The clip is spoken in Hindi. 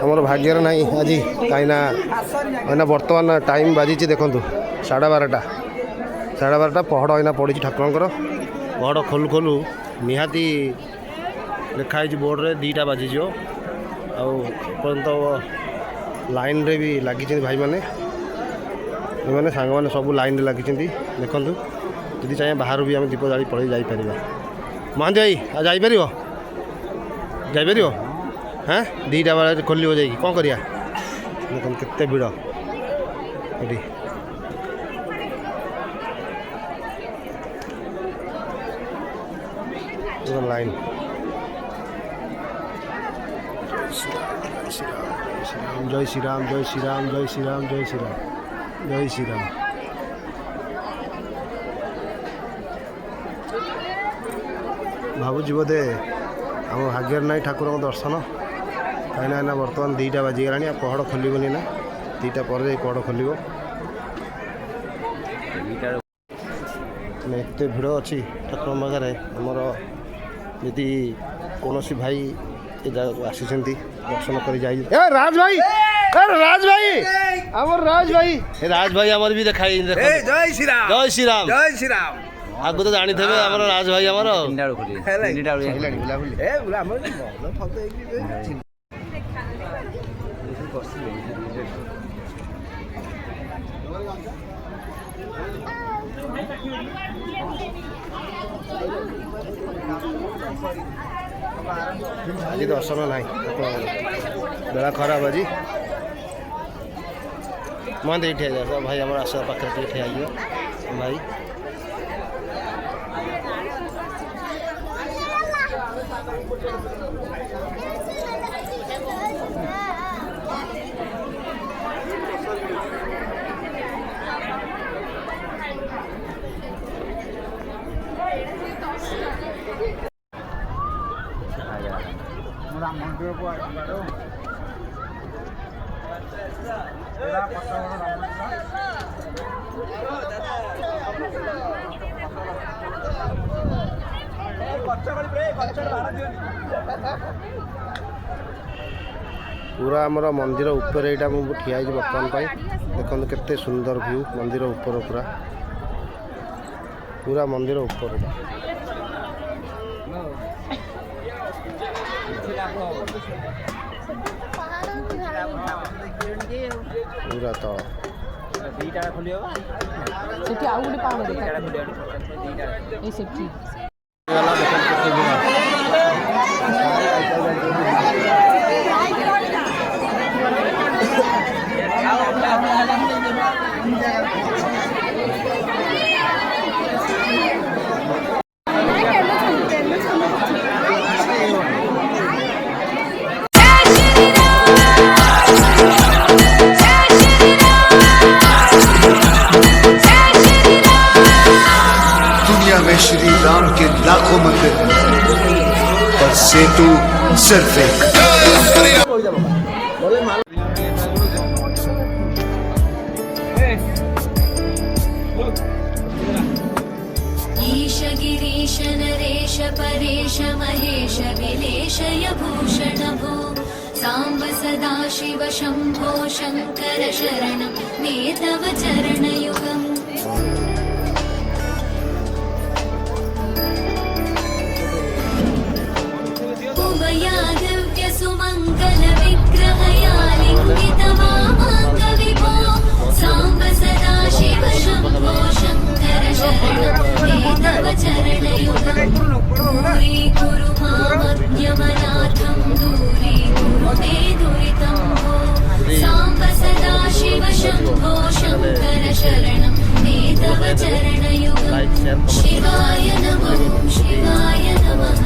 आमर भाग्यर ना आज कहीं बर्तमान टाइम बाजी देखु 12:30 12:30 पहड़ अना पड़ी ठाकुर पहड़ खोलु खोलु निहाती लिखाई बोर्ड रे 2टा बाजिज आपर्यंत लाइन रे भी लगी भाई मैंने ये सांग मैंने सब लाइन रे लगी देखु जी चाहिए बाहर भी आम दीप जाली पड़े जापर महांती भाई जापर जापर हाँ 2टा बेले खोल जा कौन करिया देख केते भिड़ ये लाइन जय श्री राम जय श्री राम जय श्री राम जय श्री राम जय श्री राम। भावुची बोधे आम भाग्य ना ठाकुर दर्शन कहीं बर्तमान 2टा बाजिगला पहड़ खोलनी ना 2टा पर पहड़ खोल एत भिड़ अच्छी ठाकुर पाखे आमर यदि कौन भाई ये जगह आसी दर्शन कर राज भाई राज भाई आमर राज भाई आमर भी देखाई जय श्री राम जय श्री राम जय श्री राम आगु तो जानी थे आमर राज भाई आमर आज दर्शन ना बेला खराब आज मन ये ठिया भाई आम आस पाखे ठिया भाई मंदिर को पूरा आमर मंदिर ऊपर यहाँ मुझे ठिया बर्तमान देखो केते सुंदर व्यू मंदिर ऊपर पूरा पूरा मंदिर ऊपर पूरा तो 2टा खोलियो सेठी आउ गुडी पाव देखा ए सेठी में श्री राम के लाखों मंदिर पर सेतु सिर्फ एक। ईश गिरीश नरेश परेश महेश विलेशय भूषण भो सांब सदा शिव शंभो शंकर शरणं मे तव चरणयुगम् सुमंगल विग्रहया लिंगितवामांगविभो सांब सदा शिव शंभो शंकर शरणं मे तव चरणयुगम् दूरी कुरु मामज्ञमनाथं दूरी कुरु मे दुरितं भो सांब सदा शिव शंभो शंकर शरणं मे तव चरणयुगम् शिवाय नमः शिवाय नमः।